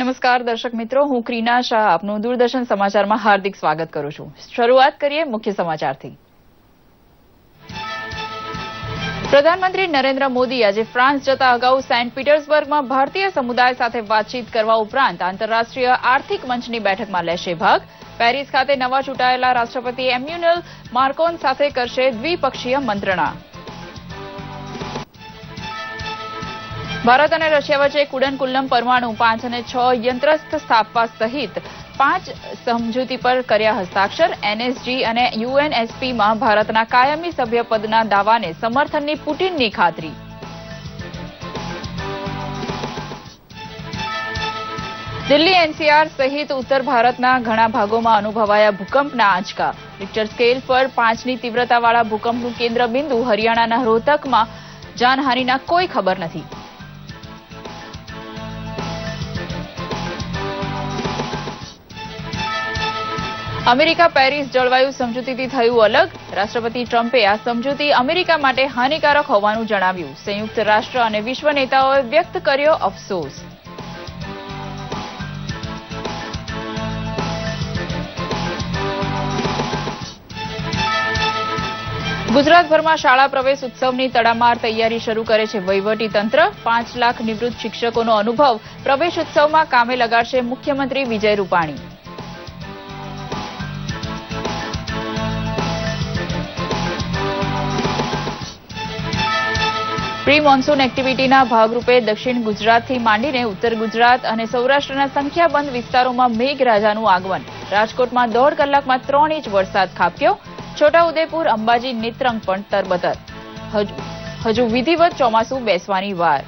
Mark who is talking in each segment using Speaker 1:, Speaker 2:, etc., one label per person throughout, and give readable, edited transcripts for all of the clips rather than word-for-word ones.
Speaker 1: નમસ્કાર દર્શક મિત્રો, હું ક્રીના શાહ આપનું દૂરદર્શન સમાચારમાં હાર્દિક સ્વાગત કરું છું. શરૂઆત કરીએ મુખ્ય સમાચારથી. પ્રધાનમંત્રી નરેન્દ્ર મોદી આજે ફ્રાન્સ જતા અગાઉ સેન્ટ પીટર્સબર્ગમાં ભારતીય સમુદાય સાથે વાતચીત કરવા ઉપરાંત આંતરરાષ્ટ્રીય આર્થિક મંચની બેઠકમાં લેશે ભાગ. પેરિસ ખાતે નવા ચૂંટાયેલા રાષ્ટ્રપતિ એમ્યુનલ માર્કોન સાથે કરશે દ્વિપક્ષીય મંત્રણા. ભારત અને રશિયા વચ્ચે કુડનકુલ્લમ પરમાણુ 5 અને 6 યંત્રસ્થ સ્થાપવા સહિત 5 સમજૂતી પર કર્યા હસ્તાક્ષર. એનએસજી અને યુએનએસપીમાં ભારતના કાયમી સભ્યપદના દાવાને સમર્થનની પુટિનની ખાતરી. દિલ્હી એનસીઆર સહિત ઉત્તર ભારતના ઘણા ભાગોમાં અનુભવાયા ભૂકંપના આંચકા. રિક્ટર સ્કેલ પર 5ની તીવ્રતાવાળા ભૂકંપનું કેન્દ્રબિંદુ હરિયાણાના રોહતકમાં. જાનહાનિના કોઈ ખબર નથી. અમેરિકા પેરિસ જળવાયુ સમજૂતીથી થયું અલગ. રાષ્ટ્રપતિ ટ્રમ્પે આ સમજૂતી અમેરિકા માટે હાનિકારક હોવાનું જણાવ્યું. સંયુક્ત રાષ્ટ્ર અને વિશ્વ નેતાઓએ વ્યક્ત કર્યો અફસોસ. ગુજરાતભરમાં શાળા પ્રવેશ ઉત્સવની તડામાર તૈયારી શરૂ કરે છે વહીવટી તંત્ર. 5 લાખ નિવૃત્ત શિક્ષકોનો અનુભવ પ્રવેશ ઉત્સવમાં કામે લગાડશે મુખ્યમંત્રી વિજય રૂપાણી. પ્રી મોન્સૂન એક્ટિવિટીના ભાગરૂપે દક્ષિણ ગુજરાતથી માંડીને ઉત્તર ગુજરાત અને સૌરાષ્ટ્રના સંખ્યાબંધ વિસ્તારોમાં મેઘરાજાનું આગમન. રાજકોટમાં 1.5 કલાકમાં 3 ઇંચ વરસાદ ખાબક્યો. છોટાઉદેપુર, અંબાજી, નેત્રંગ પણ તરબતર. હજુ વિધિવત ચોમાસું બેસવાની વાર.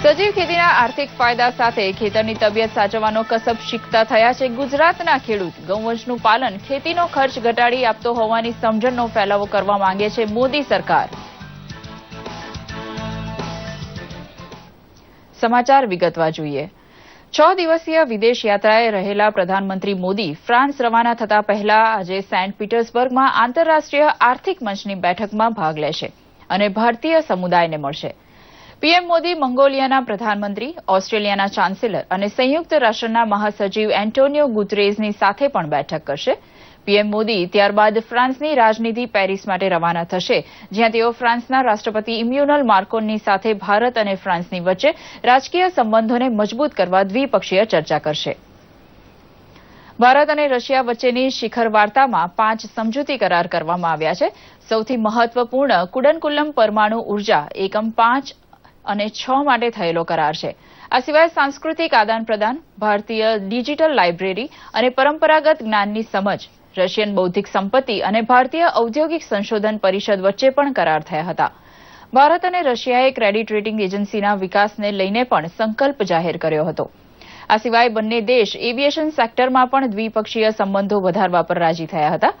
Speaker 1: સજીવ ખેતીના આર્થિક ફાયદા સાથે ખેતરની તબિયત સાચવવાનો કસબ શીખતા થયા છે ગુજરાતના ખેડૂત. ગૌવંશનું પાલન ખેતીનો ખર્ચ ઘટાડી આપતો હોવાની સમજણનો ફેલાવો કરવા માંગે છે મોદી સરકાર. સમાચાર વિગતવાર જોઈએ. 6 દિવસીય વિદેશ યાત્રાએ રહેલા પ્રધાનમંત્રી મોદી ફ્રાન્સ રવાના થતા પહેલા આજે સેન્ટ પીટર્સબર્ગમાં આંતરરાષ્ટ્રીય આર્થિક મંચની બેઠકમાં ભાગ લેશે અને ભારતીય સમુદાયને મળશે. પીએમ મોદી મંગોલિયાના પ્રધાનમંત્રી, ઓસ્ટ્રેલિયાના ચાન્સેલર અને સંયુક્ત રાષ્ટ્રના મહાસચિવ એન્ટોનિયો ગુતરેઝની સાથે પણ બેઠક કરશે. પીએમ મોદી ત્યારબાદ ફ્રાન્સની રાજધાની પેરિસ માટે રવાના થશે, જ્યાં તેઓ ફ્રાન્સના રાષ્ટ્રપતિ ઇમ્યુનલ માર્કોનની સાથે ભારત અને ફ્રાન્સની વચ્ચે રાજકીય સંબંધોને મજબૂત કરવા દ્વિપક્ષીય ચર્ચા કરશે. ભારત અને રશિયા વચ્ચેની શિખર વાર્તામાં 5 સમજૂતી કરાર કરવામાં આવ્યા છે. સૌથી મહત્વપૂર્ણ કુડનકુલ્લમ પરમાણુ ઉર્જા એકમ 5 અને 6 માટે થયેલો કરાર છે. આ સિવાય સાંસ્કૃતિક આદાન-પ્રદાન, ભારતીય ડિજિટલ લાઇબ્રેરી અને પરંપરાગત જ્ઞાનની સમજ, રશિયન બૌદ્ધિક સંપત્તિ અને ભારતીય ઔદ્યોગિક સંશોધન પરિષદ વચ્ચે પણ કરાર થયા હતા. ભારત અને રશિયાએ ક્રેડિટ રેટિંગ એજન્સીના વિકાસને લઈને પણ સંકલ્પ જાહેર કર્યો હતો. આ સિવાય બંને દેશ એવિએશન સેક્ટરમાં પણ દ્વિપક્ષીય સંબંધો વધારવા પર રાજી થયા હતા.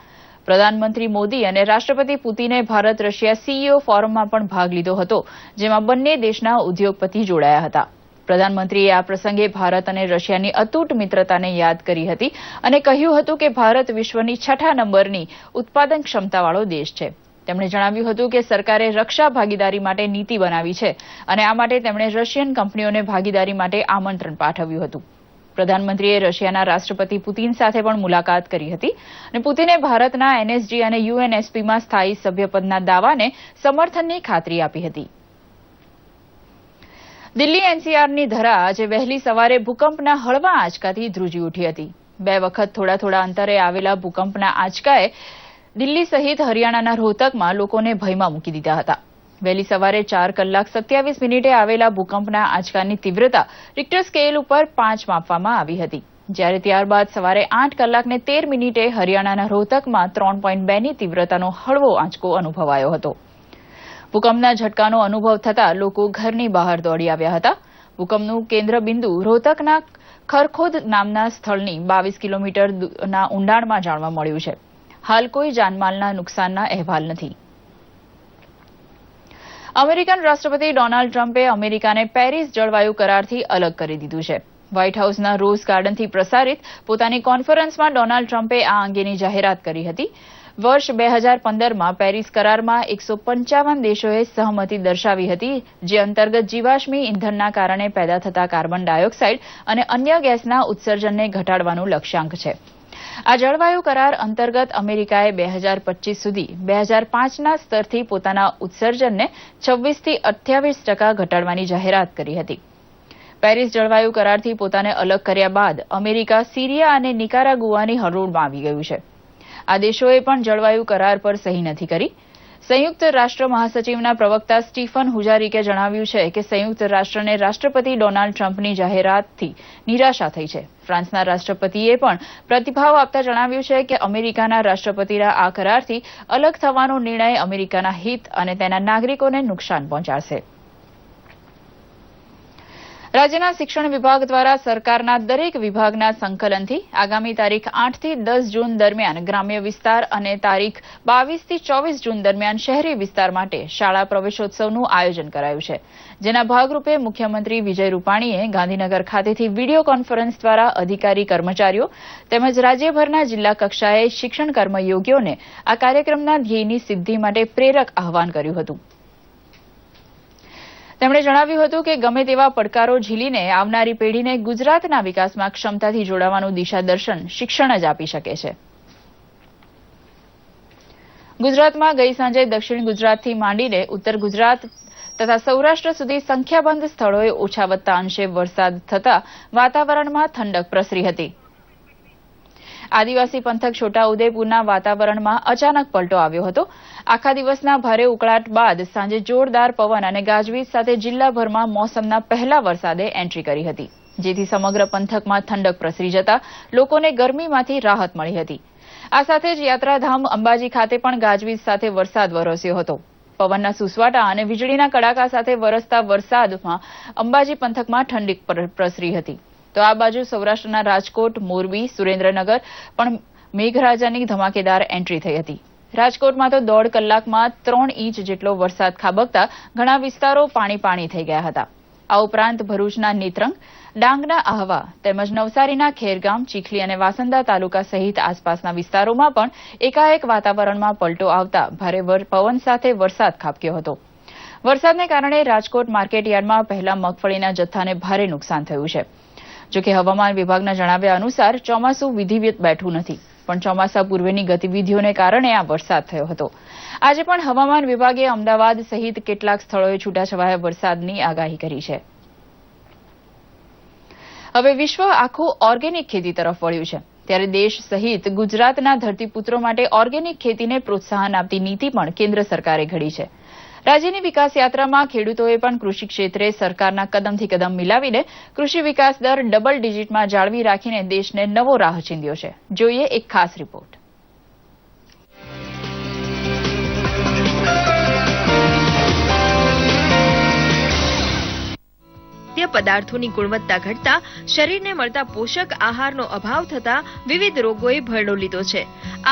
Speaker 1: પ્રધાનમંત્રી મોદી અને રાષ્ટ્રપતિ પુતિને ભારત રશિયા સીઈઓ ફોરમમાં પણ ભાગ લીધો હતો, જેમાં બંને દેશના ઉદ્યોગપતિ જોડાયા હતા. પ્રધાનમંત્રીએ આ પ્રસંગે ભારત અને રશિયાની અતૂટ મિત્રતાને યાદ કરી હતી અને કહ્યું હતું કે ભારત વિશ્વની 6થા નંબરની ઉત્પાદન ક્ષમતાવાળો દેશ છે. તેમણે જણાવ્યું હતું કે સરકારે રક્ષા ભાગીદારી માટે નીતિ બનાવી છે અને આ માટે તેમણે રશિયન કંપનીઓને ભાગીદારી માટે આમંત્રણ પાઠવ્યું હતું. પ્રધાનમંત્રીએ રશિયાના રાષ્ટ્રપતિ પુતિન સાથે પણ મુલાકાત કરી હતી અને પુતિને ભારતના એનએસજી અને યુએનએસપીમાં સ્થાયી સભ્યપદના દાવાને સમર્થનની ખાતરી આપી હતી. દિલ્હી એનસીઆરની ધરા આજે વહેલી સવારે ભૂકંપના હળવા આંચકાથી ધ્રુજી ઉઠી હતી. 2 વખત થોડા અંતરે આવેલા ભૂકંપના આંચકાએ દિલ્હી સહિત હરિયાણાના રોહતકમાં લોકોને ભયમાં મૂકી દીધા હતા. વહેલી સવારે 4 કલાક 27 મિનિટે આવેલા ભૂકંપના આંચકાની તીવ્રતા રિક્ટર સ્કેલ ઉપર 5 માપવામાં આવી હતી, જ્યારે ત્યારબાદ સવારે 8 કલાકને 13 મિનિટે હરિયાણાના રોહતકમાં 3.2ની તીવ્રતાનો હળવો આંચકો અનુભવાયો હતો. ભૂકંપના ઝટકાનો અનુભવ થતાં લોકો ઘરની બહાર દોડી આવ્યા હતા. ભૂકંપનું કેન્દ્રબિંદુ રોહતકના ખરખોદ નામના સ્થળની 22 કિલોમીટરના ઊંડાણમાં જાણવા મળ્યું છે. હાલ કોઈ જાનમાલના નુકસાનના અહેવાલ નથી. અમેરિકન રાષ્ટ્રપતિ ડોનાલ્ડ ટ્રમ્પે અમેરિકાને પેરિસ જળવાયુ કરારથી અલગ કરી દીધું છે. વ્હાઇટ હાઉસના રોઝ ગાર્ડનથી પ્રસારિત પોતાની કોન્ફરન્સમાં ડોનાલ્ડ ટ્રમ્પે આ અંગેની જાહેરાત કરી હતી. વર્ષ 2015માં પેરિસ કરારમાં 155 દેશોએ સહમતિ દર્શાવી હતી, જે અંતર્ગત જીવાશ્મી ઇંધણના કારણે પેદા થતા કાર્બન ડાયોક્સાઇડ અને અન્ય ગેસના ઉત્સર્જનને ઘટાડવાનું લક્ષ્યાંક છે. આ જળવાયુ કરાર અંતર્ગત અમેરિકાએ 2025 સુધી 2005ના સ્તરથી પોતાના ઉત્સર્જનને 26 થી 28% ઘટાડવાની જાહેરાત કરી હતી. પેરિસ જળવાયુ કરારથી પોતાને અલગ કર્યા બાદ અમેરિકા સિરિયા અને નિકારાગુઆની હરોળમાં આવી ગયું છે. આ દેશોએ પણ જળવાયુ કરાર પર સહી નથી કરી. સંયુક્ત રાષ્ટ્ર મહાસચિવના પ્રવક્તા સ્ટીફન હુજારિકે જણાવ્યું છે કે સંયુક્ત રાષ્ટ્રને રાષ્ટ્રપતિ ડોનાલ્ડ ટ્રમ્પની જાહેરાતથી નિરાશા થઈ છે. ફ્રાન્સના રાષ્ટ્રપતિએ પણ પ્રતિભાવ આપતા જણાવ્યું છે કે અમેરિકાના રાષ્ટ્રપતિના આ કરારથી અલગ થવાનો નિર્ણય અમેરિકાના હિત અને તેના નાગરિકોને નુકસાન પહોંચાડશે. રાજ્યના શિક્ષણ વિભાગ દ્વારા સરકારના દરેક વિભાગના સંકલનથી આગામી તારીખ 8 થી 10 જૂન દરમિયાન ગ્રામ્ય વિસ્તાર અને તારીખ 22 થી 24 જૂન દરમિયાન શહેરી વિસ્તાર માટે શાળા પ્રવેશોત્સવનું આયોજન કરાયું છે, જેના ભાગરૂપે મુખ્યમંત્રી વિજય રૂપાણીએ ગાંધીનગર ખાતેથી વિડીયો કોન્ફરન્સ દ્વારા અધિકારી કર્મચારીઓ તેમજ રાજ્યભરના જિલ્લા કક્ષાએ શિક્ષણ કર્મયોગીઓને આ કાર્યક્રમના ધ્યેયની સિદ્ધિ માટે પ્રેરક આહવાન કર્યું હતું. તેમણે જણાવ્યું હતું કે ગમે તેવા પડકારો ઝીલીને આવનારી પેઢીને ગુજરાતના વિકાસમાં ક્ષમતાથી જોડાવાનું દિશાદર્શન શિક્ષણ જ આપી શકે છે. ગુજરાતમાં ગઈ સાંજે દક્ષિણ ગુજરાતથી માંડીને ઉત્તર ગુજરાત તથા સૌરાષ્ટ્ર સુધી સંખ્યાબંધ સ્થળોએ ઓછા વત્તા અંશે વરસાદ થતા વાતાવરણમાં ઠંડક પ્રસરી હતી. આદિવાસી પંથક છોટાઉદેપુરના વાતાવરણમાં અચાનક પલટો આવ્યો હતો. આખા દિવસના ભારે ઉકળાટ બાદ સાંજે જોરદાર પવન અને ગાજવીજ સાથે જિલ્લાભરમાં મોસમના પહેલા વરસાદે એન્ટ્રી કરી હતી, જેથી સમગ્ર પંથકમાં ઠંડક પ્રસરી જતા લોકોને ગરમીમાંથી રાહત મળી હતી. આ સાથે જ યાત્રાધામ અંબાજી ખાતે પણ ગાજવીજ સાથે વરસાદ વરસ્યો હતો. પવનના સુસવાટા અને વીજળીના કડાકા સાથે વરસતા વરસાદમાં અંબાજી પંથકમાં ઠંડી પ્રસરી હતી. તો આ બાજુ સૌરાષ્ટ્રના રાજકોટ, મોરબી, સુરેન્દ્રનગર પણ મેઘરાજાની ધમાકેદાર એન્ટ્રી થઈ હતી. રાજકોટમાં તો 1.5 કલાકમાં 3 ઇંચ જેટલો વરસાદ ખાબકતા ઘણા વિસ્તારો પાણી થઈ ગયા હતા. આ ઉપરાંત ભરૂચના નેત્રંગ, ડાંગના આહવા તેમજ નવસારીના ખેરગામ, ચીખલી અને વાસંદા તાલુકા સહિત આસપાસના વિસ્તારોમાં પણ એકાએક વાતાવરણમાં પલટો આવતા ભારે પવન સાથે વરસાદ ખાબક્યો હતો. વરસાદને કારણે રાજકોટ માર્કેટયાર્ડમાં પહેલા મગફળીના જથ્થાને ભારે નુકસાન થયું છે. જોકે હવામાન વિભાગના જણાવ્યા અનુસાર ચોમાસું વિધિવત બેઠું નથી, પણ ચોમાસા પૂર્વેની ગતિવિધિઓને કારણે આ વરસાદ થયો હતો. આજે પણ હવામાન વિભાગે અમદાવાદ સહિત કેટલાક સ્થળોએ છૂટાછવાયા વરસાદની આગાહી કરી છે. હવે વિશ્વ આખું ઓર્ગેનિક ખેતી તરફ વળ્યું છે, ત્યારે દેશ સહિત ગુજરાતના ધરતીપુત્રો માટે ઓર્ગેનિક ખેતીને પ્રોત્સાહન આપતી નીતિ પણ કેન્દ્ર સરકારે ઘડી છે. રાજ્યની વિકાસ યાત્રામાં ખેડૂતોએ પણ કૃષિ ક્ષેત્રે સરકારના કદમથી કદમ મિલાવીને કૃષિ વિકાસ દર ડબલ ડિજિટમાં જાળવી રાખીને દેશને નવો રાહ ચીંધ્યો છે. જોઈએ એક ખાસ રિપોર્ટ.
Speaker 2: પદાર્થોની ગુણવત્તા ઘટતા શરીરને મળતા પોષક આહારનો અભાવ થતા વિવિધ રોગોએ ભરડો લીધો છે.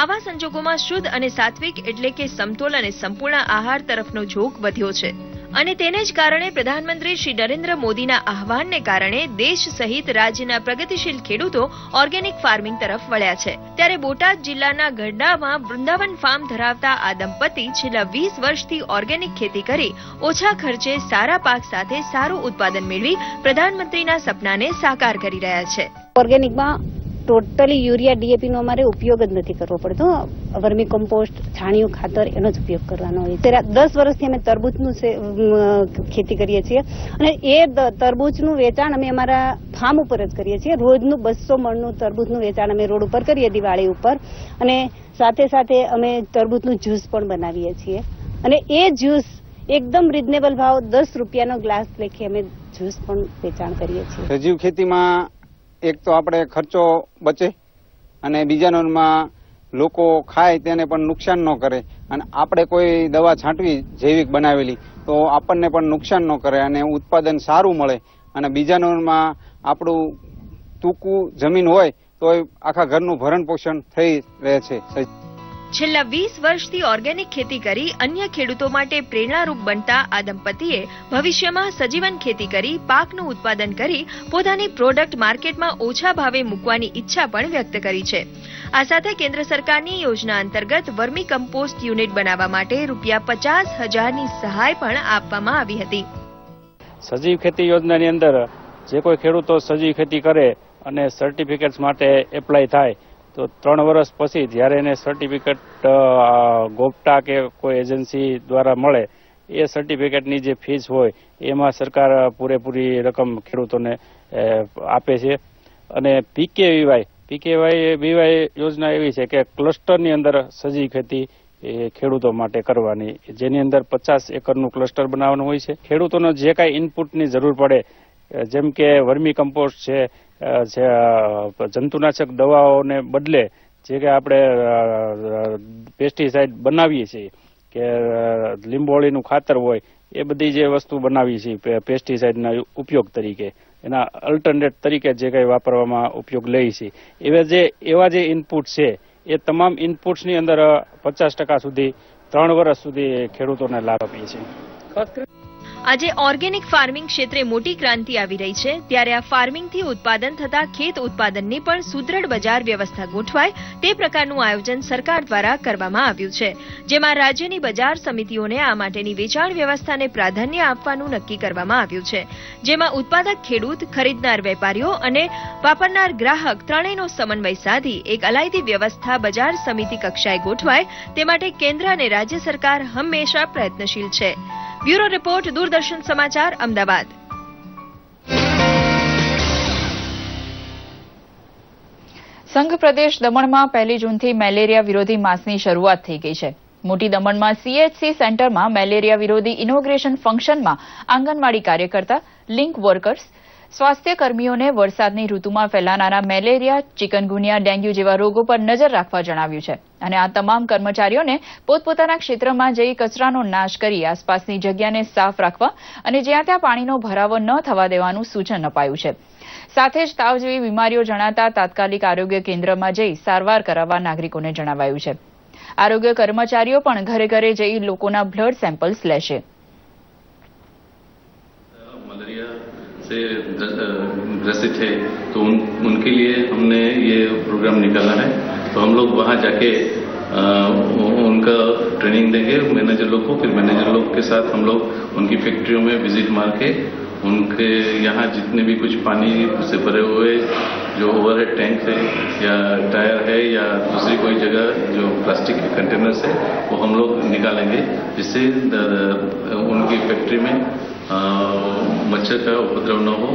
Speaker 2: આવા સંજોગોમાં શુદ્ધ અને સાત્વિક એટલે કે સમતોલ અને સંપૂર્ણ આહાર તરફનો ઝોક વધ્યો છે અને તેને જ કારણે પ્રધાનમંત્રી શ્રી નરેન્દ્ર મોદીના આહવાનને કારણે દેશ સહિત રાજ્યના પ્રગતિશીલ ખેડૂતો ઓર્ગેનિક ફાર્મિંગ તરફ વળ્યા છે. ત્યારે બોટાદ જિલ્લાના ગઢડામાં વૃંદાવન ફાર્મ ધરાવતા આ દંપતી છેલ્લા 20 વર્ષથી ઓર્ગેનિક ખેતી કરી ઓછા ખર્ચે સારા પાક સાથે સારું ઉત્પાદન મેળવી પ્રધાનમંત્રીના સપનાને સાકાર કરી રહ્યા છે.
Speaker 3: ઓર્ગેનિકમાં ટોટલી યુરિયા ડીએપી નો અમારે ઉપયોગ જ નથી કરવો પડતો. વર્મી કમ્પોસ્ટ, છાણિયું ખાતર એનો જ ઉપયોગ કરવાનો હોય છે. 10 વર્ષથી અમે તરબૂચનું ખેતી કરીએ છીએ અને એ તરબૂચનું વેચાણ અમે અમારા ફાર્મ ઉપર જ કરીએ છીએ. રોજનું 200 મણનું તરબૂચનું વેચાણ અમે રોડ ઉપર કરીએ દિવાળી ઉપર, અને સાથે સાથે અમે તરબૂચનું જ્યુસ પણ બનાવીએ છીએ. અને એ જ્યુસ એકદમ રીઝનેબલ ભાવ 10 રૂપિયાનો ગ્લાસ લેખે અમે જ્યુસ પણ વેચાણ કરીએ છીએ.
Speaker 4: સજીવ ખેતીમાં એક તો આપણે ખર્ચો બચે અને બીજા નંબરમાં લોકો ખાય તેને પણ નુકસાન ન કરે, અને આપણે કોઈ દવા છાંટવી જૈવિક બનાવેલી તો આપણને પણ નુકસાન ન કરે અને ઉત્પાદન સારું મળે. અને બીજા નંબરમાં આપણું ટૂંકું જમીન હોય તો આખા ઘરનું ભરણ પોષણ થઈ રહે છે.
Speaker 2: છેલ્લા 20 વર્ષથી ઓર્ગેનિક ખેતી કરી અન્ય ખેડૂતો માટે પ્રેરણારૂપ બનતા આ દંપતીએ ભવિષ્યમાં સજીવન ખેતી કરી પાકનું ઉત્પાદન કરી પોતાની પ્રોડક્ટ માર્કેટમાં ઓછા ભાવે મૂકવાની ઈચ્છા પણ વ્યક્ત કરી છે. આ સાથે કેન્દ્ર સરકારની યોજના અંતર્ગત વર્મી કમ્પોસ્ટ યુનિટ બનાવવા માટે ₹50,000ની સહાય પણ આપવામાં આવી હતી.
Speaker 5: સજીવ ખેતી યોજનાની અંદર જે કોઈ ખેડૂતો સજીવ ખેતી કરે અને સર્ટિફિકેટ્સ માટે એપ્લાય થાય તો 3 વર્ષ પછી જ્યારે એને સર્ટિફિકેટ ગોપટા કે કોઈ એજન્સી દ્વારા મળે એ સર્ટિફિકેટની જે ફીસ હોય એમાં સરકાર પૂરેપૂરી રકમ ખેડૂતોને આપે છે. અને પીકેવીવાય યોજના એવી છે કે ક્લસ્ટરની અંદર સજીવ ખેતી ખેડૂતો માટે કરવાની, જેની અંદર 50 એકરનું ક્લસ્ટર બનાવવાનું હોય છે. ખેડૂતોનો જે કાંઈ ઇનપુટની જરૂર પડે જેમ કે વર્મી કમ્પોસ્ટ છે, જંતુનાશક દવાઓને બદલે જે કે આપણે પેસ્ટિસાઇડ બનાવીએ છીએ કે લીંબોળીનું ખાતર હોય એ બધી જે વસ્તુ બનાવી છે પેસ્ટિસાઇડના ઉપયોગ તરીકે, એના અલ્ટરનેટ તરીકે જે કંઈ વાપરવામાં ઉપયોગ લઈ છે એવા જે ઇનપુટ છે એ તમામ ઇનપુટ્સની અંદર 50% સુધી 3 વર્ષ સુધી ખેડૂતોને લાભ આપીએ છીએ.
Speaker 2: આજે ઓર્ગેનિક ફાર્મિંગ ક્ષેત્રે મોટી ક્રાંતિ આવી રહી છે, ત્યારે આ ફાર્મિંગથી ઉત્પાદન થતા ખેત ઉત્પાદનની પણ સુદ્રઢ બજાર વ્યવસ્થા ગોઠવાય તે પ્રકારનું આયોજન સરકાર દ્વારા કરવામાં આવ્યું છે, જેમાં રાજ્યની બજાર સમિતિઓને આ માટેની વેચાણ વ્યવસ્થાને પ્રાધાન્ય આપવાનું નક્કી કરવામાં આવ્યું છે, જેમાં ઉત્પાદક ખેડૂત, ખરીદનાર વેપારીઓ અને વાપરનાર ગ્રાહક ત્રણેયનો સમન્વય સાધી એક અલાયદી વ્યવસ્થા બજાર સમિતિ કક્ષાએ ગોઠવાય તે માટે કેન્દ્ર અને રાજ્ય સરકાર હંમેશા પ્રયત્નશીલ છે. બ્યુરો રિપોર્ટ, દૂરદર્શન સમાચાર, અમદાવાદ.
Speaker 1: સંઘ પ્રદેશ દમણમાં 1 જૂનથી મેલેરિયા વિરોધી માસની શરૂઆત થઈ ગઈ છે. મોટી દમણમાં CHC સેન્ટરમાં મેલેરિયા વિરોધી ઇનોગ્રેશન ફંક્શનમાં આંગણવાડી કાર્યકર્તા, લિંક વર્કર્સ, સ્વાસ્થ્ય કર્મીઓને વરસાદની ઋતુમાં ફેલાનારા મેલેરિયા, ચિકનગુનિયા, ડેન્ગ્યુ જેવા રોગો પર નજર રાખવા જણાવ્યું છે અને આ તમામ કર્મચારીઓને પોતપોતાના ક્ષેત્રમાં જઈ કચરાનો નાશ કરી આસપાસની જગ્યાને સાફ રાખવા અને જ્યાં ત્યાં પાણીનો ભરાવો ન થવા દેવાનું સૂચન અપાયું છે. સાથે જ તાવ જેવી બીમારીઓ જણાતા તાત્કાલિક આરોગ્ય કેન્દ્રમાં જઈ સારવાર કરાવવા નાગરિકોને જણાવાયું છે. આરોગ્ય કર્મચારીઓ પણ ઘરે ઘરે જઈ લોકોના બ્લડ સેમ્પલ્સ લેશે.
Speaker 6: से ग्रसित है तो उनके लिए हमने ये प्रोग्राम निकाला है. तो हम लोग वहाँ जाके उनका ट्रेनिंग देंगे मैनेजर लोग को. फिर मैनेजर लोग के साथ हम लोग उनकी फैक्ट्रियों में विजिट मार के उनके यहाँ जितने भी कुछ पानी से भरे हुए जो ओवरहेड टैंक है या टायर है या दूसरी कोई जगह जो प्लास्टिक के कंटेनर्स है वो हम लोग निकालेंगे, जिससे उनकी फैक्ट्री में मच्छर का उपद्रव न हो.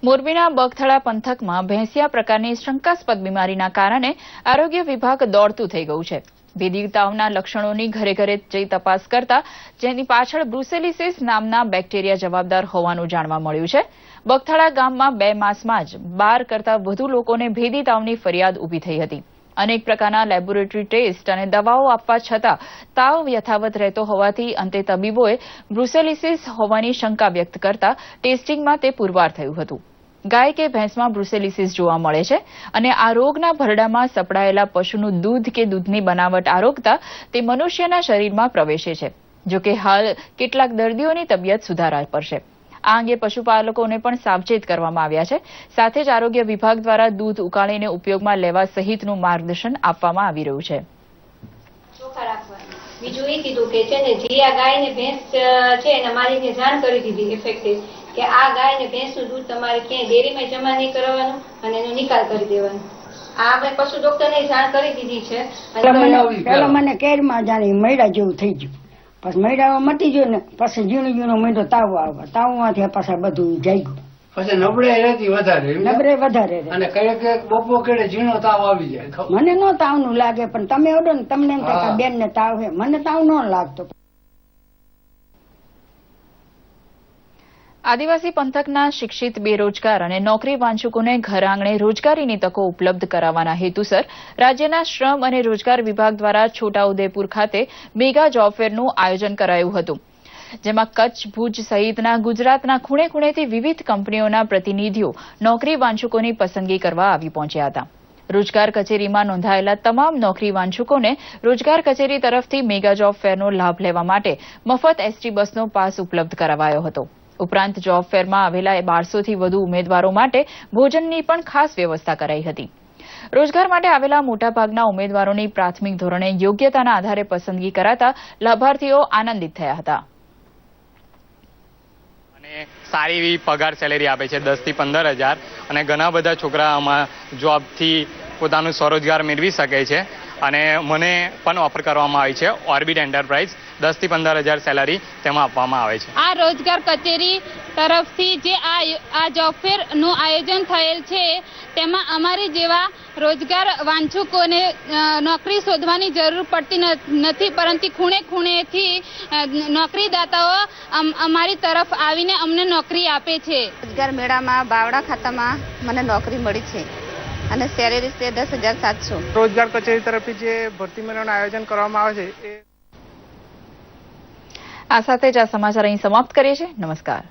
Speaker 1: મોરબીના બગથળા પંથકમાં ભેંસિયા પ્રકારની શંકાસ્પદ બીમારીના કારણે આરોગ્ય વિભાગ દોડતું થઈ ગયું છે. ભેદી તાવના લક્ષણોની ઘરે ઘરે જઈ તપાસ કરતા જેની પાછળ બ્રુસેલિસિસ નામના બેક્ટેરિયા જવાબદાર હોવાનું જાણવા મળ્યું છે. બગથળા ગામમાં 2 માસમાં જ 12 કરતાં વધુ લોકોને ભેદી તાવની ફરિયાદ ઊભી થઈ હતી. અનેક પ્રકારના લેબોરેટરી ટેસ્ટ અને દવાઓ આપવા છતાં તાવ યથાવત રહેતો હોવાથી અંતે તબીબોએ બ્રુસેલિસિસ હોવાની શંકા વ્યક્ત કરતા ટેસ્ટિંગમાં તે પુરવાર થયું હતું. ગાય કે ભેંસમાં બ્રુસેલિસિસ જોવા મળે છે અને આ રોગના ભરડામાં સપડાયેલા પશુનું દૂધ કે દૂધની બનાવટ આરોગતા તે મનુષ્યના શરીરમાં પ્રવેશે છે. જોકે હાલ કેટલાક દર્દીઓની તબિયત સુધારા પર છે. આ અંગે પશુપાલકોને પણ સાવચેત કરવામાં આવ્યા છે. સાથે જ આરોગ્ય વિભાગ દ્વારા દૂધ ઉકાળીને ઉપયોગમાં લેવા સહિતનું માર્ગદર્શન આપવામાં આવી રહ્યું છે.
Speaker 7: બીજું એ કીધું કે છે ને જે આ ગાય ને ભેંસ છે એના માલિકને જાણ કરી દીધી ઇફેક્ટિવ કે આ ગાય ને ભેંસનું દૂધ તમારે ક્યાંય ડેરીમાં જમા નહીં કરવાનું અને એનો નિકાલ કરી દેવાનો. આ આપણે પશુ ડોક્ટરને જાણ કરી દીધી છે.
Speaker 8: પેલા મને કેરમાં જાણે મૈડા જેવું થઈ ગયું, પછી મૈડા મટી ગયો ને પછી ઝીણો મૈડો તાવ આવે, તાવમાંથી પાછા બધું જાગ્યું.
Speaker 9: પછી નબળાઈ રહેતી
Speaker 8: વધારે
Speaker 9: અને કઈ બપો કેડે ઝીણો તાવ આવી જાય.
Speaker 8: મને નો તાવ નું લાગે પણ તમે ઓડો ને તમને એમ થાય બેન ને તાવ હે, મને તાવ નો લાગતો.
Speaker 1: આદિવાસી પંથકના શિક્ષિત, બેરોજગાર અને નોકરી વાંચુકોને ઘર આંગણે રોજગારીની તકો ઉપલબ્ધ કરાવવાના હેતુસર રાજ્યના શ્રમ અને રોજગાર વિભાગ દ્વારા છોટાઉદેપુર ખાતે મેગા જોબ ફેરનું આયોજન કરાયું હતું, જેમાં કચ્છ, ભુજ સહિતના ગુજરાતના ખૂણે ખૂણેથી વિવિધ કંપનીઓના પ્રતિનિધિઓ નોકરી વાંચુકોની પસંદગી કરવા આવી પહોંચ્યા હતા. રોજગાર કચેરીમાં નોંધાયેલા તમામ નોકરી વાંછુકોને રોજગાર કચેરી તરફથી મેગા જોબ ફેરનો લાભ લેવા માટે મફત એસટી બસનો પાસ ઉપલબ્ધ કરાવાયો હતો. ઉપરાંત જોબ ફેરમાં આવેલા 1200થી વધુ ઉમેદવારો માટે ભોજનની પણ ખાસ વ્યવસ્થા કરાઈ હતી. રોજગાર માટે આવેલા મોટાભાગના ઉમેદવારોની પ્રાથમિક ધોરણે યોગ્યતાના આધારે પસંદગી કરાતા લાભાર્થીઓ આનંદિત થયા હતા.
Speaker 10: સારી એવી પગાર સેલેરી આપે છે 10 થી 15,000 અને ઘણા બધા છોકરા આમાં જોબથી પોતાનું સ્વરોજગાર મેળવી શકે છે અને મને પણ ઓફર કરવામાં આવી છે ઓર્બિટ એન્ટરપ્રાઇઝ 10 થી 15,000 સેલેરી તેમાં આપવામાં આવે છે.
Speaker 11: આ રોજગાર કચેરી તરફથી જે આ જોબ ફેરનું આયોજન થયેલ છે તેમાં અમારી જેવા રોજગાર વાંછુકોને નોકરી શોધવાની જરૂર પડતી નથી, પરંતુ ખૂણે ખૂણેથી નોકરીદાતાઓ અમારી તરફ આવીને અમને નોકરી આપે છે.
Speaker 12: રોજગાર મેળામાં બાવડા ખાતામાં મને નોકરી મળી છે અને સેલેરી છે 10,700.
Speaker 13: રોજગાર કચેરી તરફથી જે ભરતી મેળાનું આયોજન કરવામાં આવે છે
Speaker 1: આ સાથે જ આ સમાચાર અહીં સમાપ્ત કરીએ છીએ. નમસ્કાર.